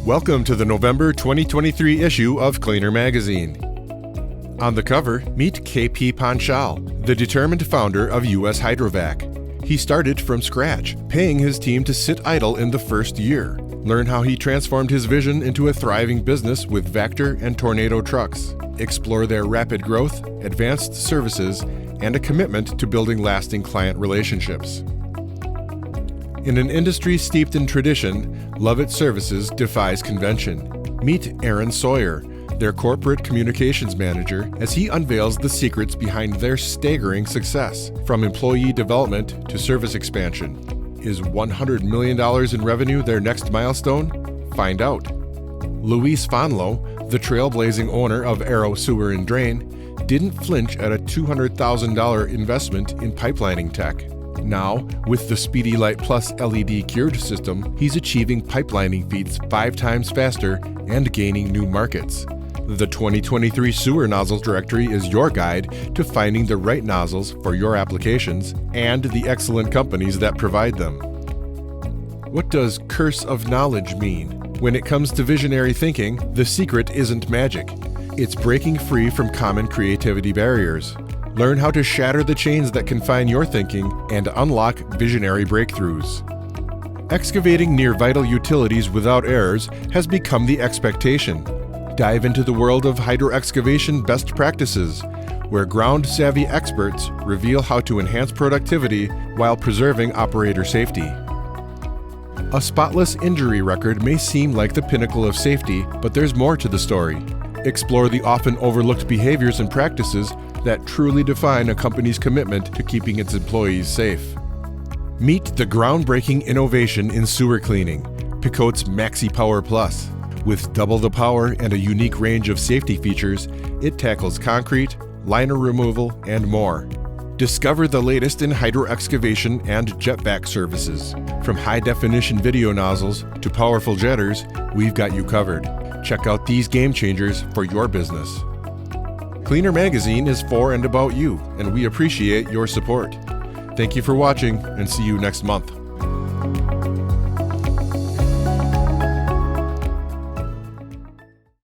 Welcome to the November 2023 issue of Cleaner Magazine. On the cover, meet KP Panchal, the determined founder of US Hydrovac. He started from scratch, paying his team to sit idle in the first year. Learn how he transformed his vision into a thriving business with Vactor and Tornado trucks. Explore their rapid growth, advanced services, and a commitment to building lasting client relationships. In an industry steeped in tradition, Lovett Services defies convention. Meet Aaron Sawyer, their corporate communications manager, as he unveils the secrets behind their staggering success, from employee development to service expansion. Is $100 million in revenue their next milestone? Find out. Luis Fonlo, the trailblazing owner of Arrow Sewer and Drain, didn't flinch at a $200,000 investment in pipelining tech. Now, with the Speedy Light Plus LED cured system, he's achieving pipelining feeds 5 times faster and gaining new markets. The 2023 Sewer Nozzles Directory is your guide to finding the right nozzles for your applications and the excellent companies that provide them. What does curse of knowledge mean? When it comes to visionary thinking, the secret isn't magic. It's breaking free from common creativity barriers. Learn how to shatter the chains that confine your thinking and unlock visionary breakthroughs. Excavating near vital utilities without errors has become the expectation. Dive into the world of hydro-excavation best practices, where ground-savvy experts reveal how to enhance productivity while preserving operator safety. A spotless injury record may seem like the pinnacle of safety, but there's more to the story. Explore the often overlooked behaviors and practices that truly define a company's commitment to keeping its employees safe. Meet the groundbreaking innovation in sewer cleaning, Picote's Maxi Power Plus. With double the power and a unique range of safety features, it tackles concrete, liner removal, and more. Discover the latest in hydro-excavation and jet vac services. From high-definition video nozzles to powerful jetters, we've got you covered. Check out these game changers for your business. Cleaner Magazine is for and about you, and we appreciate your support. Thank you for watching, and see you next month.